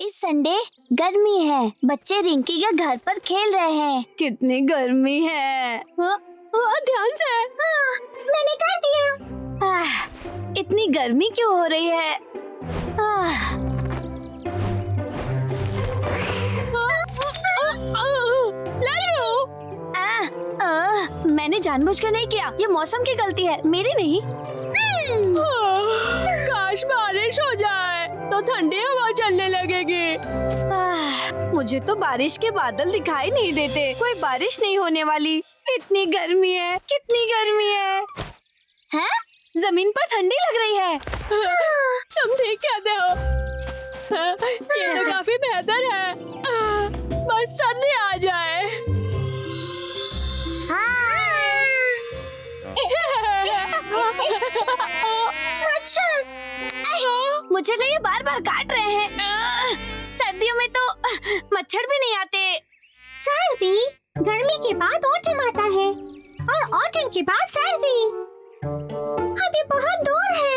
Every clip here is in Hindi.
इस संडे गर्मी है, बच्चे रिंकी के घर पर खेल रहे हैं। कितनी गर्मी है। ध्यान से। मैंने कर दिया। इतनी गर्मी क्यों हो रही है? मैंने जानबूझकर नहीं किया, ये मौसम की गलती है, मेरी नहीं। काश बारिश हो जाए तो ठंडी हवा चलने लगेगी। मुझे तो बारिश के बादल दिखाई नहीं देते, कोई बारिश नहीं होने वाली। इतनी गर्मी है, कितनी गर्मी है। हैं? जमीन पर ठंडी लग रही है। तुम ठीक कहते हो। ये तो काफी बेहतर है। बस सर्दी आ जाए। मुझे तो ये बार बार काट रहे हैं। सर्दियों में तो मच्छर भी नहीं आते। सर्दी गर्मी के बाद ऑटम आता है और ऑटम के बाद सर्दी। अभी बहुत दूर है।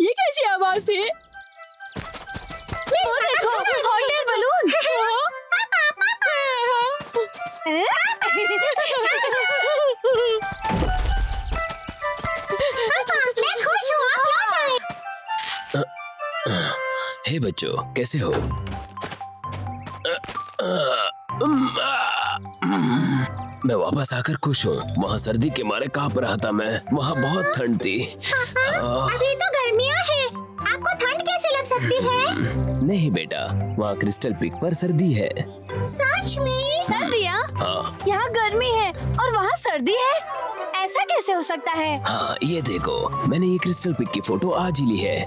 ये कैसी आवाज थी? वो देखो, हॉट एयर बलून। मैं खुश हूँ, आप लौट आए। हे बच्चों, कैसे हो? मैं वापस आकर खुश हूँ। वहाँ सर्दी के मारे कांप रहा था मैं। वहाँ बहुत ठंड थी। अभी तो गर्मियाँ हैं, आपको ठंड कैसे लग सकती है? नहीं बेटा, वहाँ क्रिस्टल पीक पर सर्दी है। सच में? सर्दियाँ? हाँ यहाँ गर्मी है और वहाँ सर्दी है, ऐसा कैसे हो सकता है? हाँ, ये देखो, मैंने ये क्रिस्टल पीक की फोटो आज ही ली है।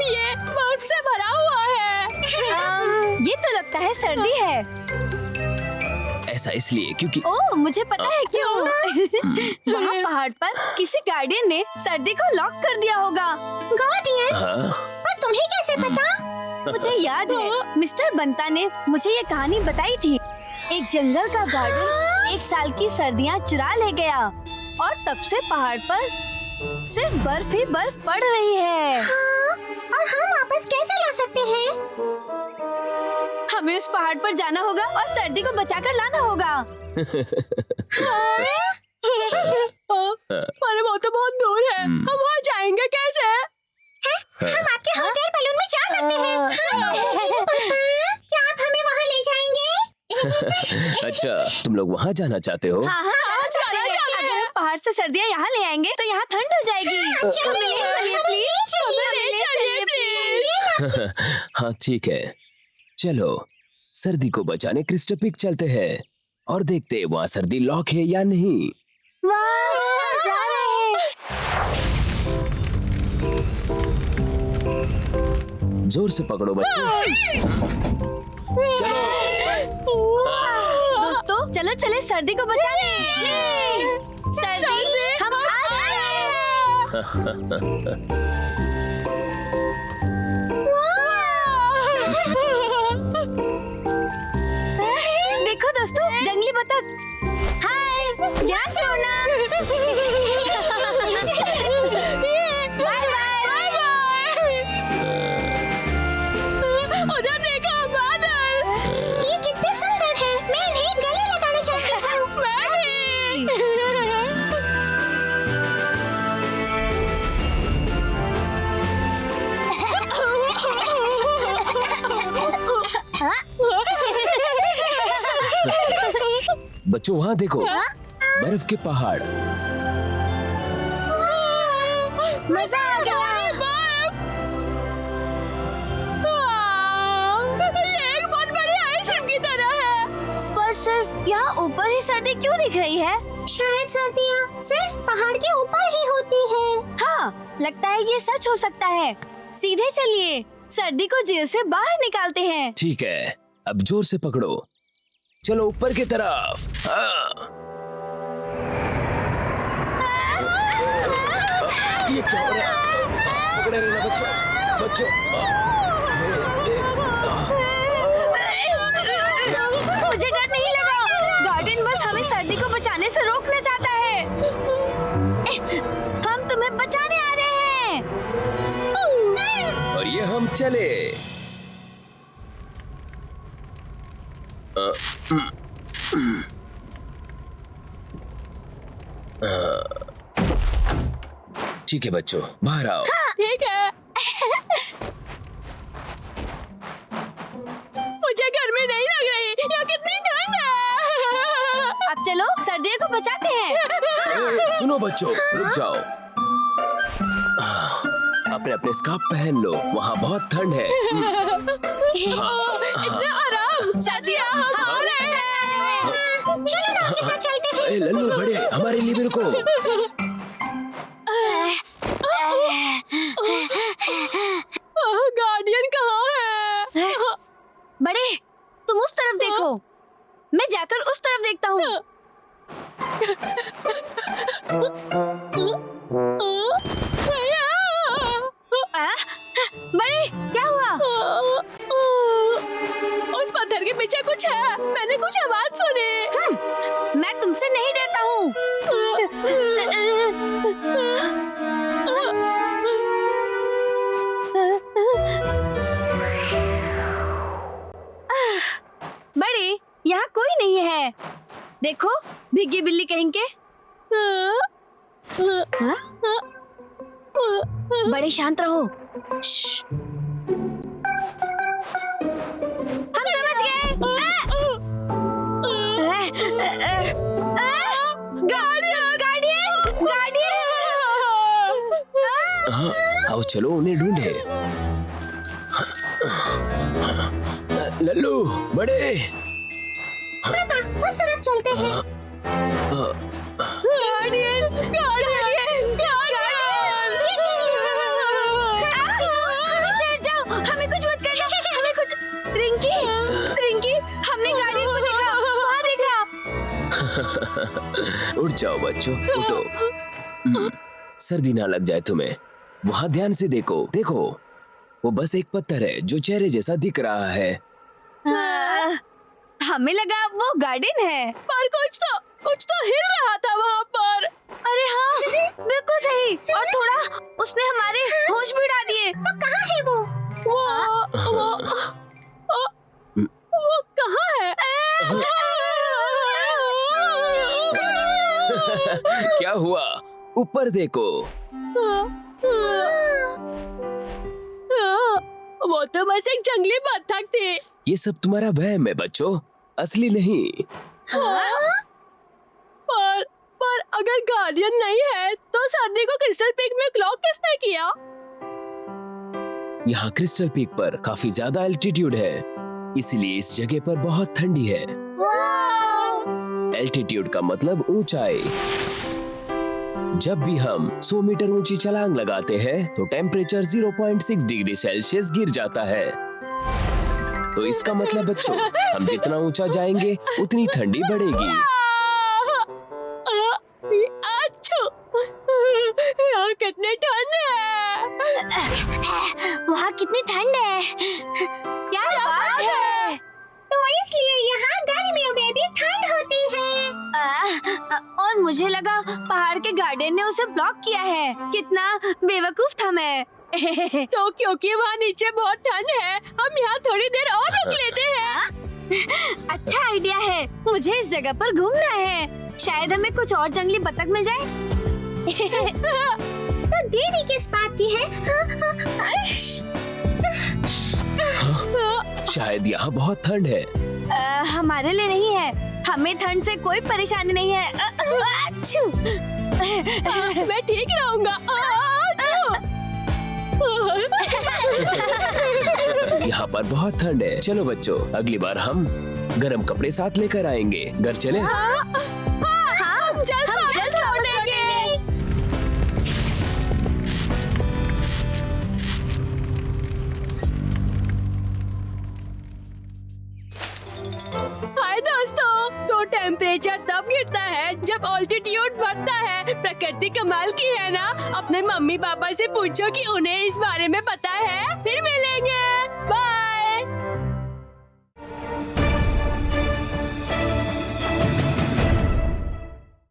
ये बर्फ से भरा हुआ है। ये तो लगता है सर्दी है। ऐसा इसलिए क्योंकि ओह, मुझे पता है क्यों। वहाँ पहाड़ पर किसी गार्डियन ने सर्दी को लॉक कर दिया होगा। गार्डियन? हाँ, पर तुम्हें कैसे पता? मुझे याद है, मिस्टर बंता ने मुझे ये कहानी बताई थी। एक जंगल का गार्डन 1 साल की सर्दियाँ चुरा ले गया और तब से पहाड़ पर सिर्फ बर्फ ही बर्फ पड़ रही है। हाँ, और हम वापस कैसे ला सकते हैं? हमें उस पहाड़ पर जाना होगा और सर्दी को बचाकर लाना होगा। पर वो तो बहुत दूर है, हम वहाँ जाएंगे कैसे? हम आपके हॉट एयर बलून में जा सकते हैं। क्या आप हमें वहाँ ले जाएंगे? अच्छा, तुम लोग वहाँ जाना चाहते हो? हाँ हाँ, चलो। अगर हम पहाड़ से सर्दियाँ यहाँ ले आएंगे तो यहाँ ठंड हो जाएगी। हमें ले चलिए प्लीज, हमें ले चलिए प्लीज। हाँ ठीक है, चलो सर्दी को बचाने क्रिस्टल पीक चलते हैं और देखते हैं वहाँ सर्दी लॉक है या नहीं। वाह, जा रहे हैं। जोर से पकड़ो बच्चे। चलो। दोस्तों, चलो चले सर्दी को बचाने। सर्दी, हम आ रहे हैं। देखो दोस्तों, जंगली बतख। हाय, ध्यान से उड़ना। Bye bye. उधर देखो, बादल। ये कितने सुंदर है। मैं इन्हें गले लगाना चाहती हूँ। मैं भी। बच्चों वहाँ देखो, बर्फ के पहाड़। मजा आ गया। ये एक बहुत बड़ी आइसक्रीम की तरह है। पर सिर्फ यहाँ ऊपर ही सर्दी क्यों दिख रही है? शायद सर्दियाँ सिर्फ पहाड़ के ऊपर ही होती है। हाँ, लगता है ये सच हो सकता है। सीधे चलिए, सर्दी को जेल से बाहर निकालते हैं। ठीक है, अब जोर से पकड़ो। चलो ऊपर की तरफ। हाँ। ये क्या हो रहा है? पकड़े रहना बच्चों, बच्चों। चले। ठीक है बच्चों, बाहर आओ। ठीक है। मुझे गर्मी नहीं लग रही, यहाँ कितनी ठंड है। अब चलो सर्दियों को बचाते हैं। सुनो बच्चों, रुक जाओ। अपने अपने स्कार्फ पहन लो, वहाँ बहुत ठंड है। इतना आराम, सर्दियाँ हम आ रहे हैं। चलो ना आपके साथ चलते हैं। ए लल्लू बड़े, हमारे लिए भी रुको। गार्डियन कहाँ है? बड़े, तुम उस तरफ देखो, मैं जाकर उस तरफ देखता हूँ। बड़े, क्या हुआ? उस पत्थर के पीछे कुछ है, मैंने कुछ आवाज सुनी। मैं तुमसे नहीं डरता हूँ। बड़े, यहाँ कोई नहीं है। देखो, भीगी बिल्ली कहीं के। हाँ? बड़े शांत रहो। श्श्श। हम समझ गए। Guardian, guardian. हाँ, आओ चलो उन्हें ढूंढे। लल्लू बड़े, पापा, उस तरफ चलते हैं। Guardian, guardian, guardian. जाओ, हमें कुछ मत करना, हमें कुछ। रिंकी, रिंकी, हमने गार्डियन को देखा, वहाँ देखा। उठ जाओ बच्चों, उठो। सर्दी ना लग जाए तुम्हें। वहाँ ध्यान से देखो, देखो, वो बस एक पत्थर है जो चेहरे जैसा दिख रहा है। हमें लगा वो गार्डन है। पर कुछ तो हिल रहा था वहाँ पर। अरे हाँ, बिल्कुल सही। और थोड़ा उसने हमारे होश भी उड़ा दिए। तो कहाँ है वो? वो कहाँ है? क्या हुआ? ऊपर देखो। वो तो बस एक जंगली बत्तख थी। ये सब तुम्हारा वहम है बच्चों, असली नहीं। पर अगर गार्डियन नहीं है तो सर्दी को क्रिस्टल पीक में लॉक किसने किया? यहाँ क्रिस्टल पीक पर काफी ज्यादा एल्टीट्यूड है, इसलिए इस जगह पर बहुत ठंडी है। एल्टीट्यूड का मतलब ऊंचाई। जब भी हम 100 मीटर ऊंची छलांग लगाते हैं तो टेम्परेचर 0.6 डिग्री सेल्सियस गिर जाता है। तो इसका मतलब बच्चों, हम जितना ऊंचा जाएंगे उतनी ठंडी बढ़ेगी। यहाँ कितनी ठंड है। वहाँ कितनी ठंड है। क्या बात है। तो इसलिए यहाँ गर्मियों में भी ठंड होती है। और मुझे लगा पहाड़ के गार्डन ने उसे ब्लॉक किया है। कितना बेवकूफ था मैं। तो क्योंकि वहाँ नीचे बहुत ठंड है, हम यहाँ थोड़ी देर और रुक लेते हैं। अच्छा आइडिया है। मुझे इस जगह पर घूमना है। शायद हमें कुछ और जंगली बतख मिल जाए। तो देरी किस बात की है? शायद यहाँ बहुत ठंड है। हमारे लिए नहीं है। हमें ठंड से कोई परेशानी नहीं है। अच्छू। मैं ठीक रहूँगा। यहाँ पर बहुत ठंड है। चलो बच्चों, अगली बार हम गर्म कपड़े साथ लेकर आएंगे। घर चले? हम जल्द लौटेंगे। हाय दोस्तों, तो टेम्परेचर तब गिरता है जब ऑल्टीट्यूड बढ़ता है। प्रकृति कमाल की है ना। अपने मम्मी पापा से पूछो कि उन्हें इस बारे में पता है। फिर मिलेंगे।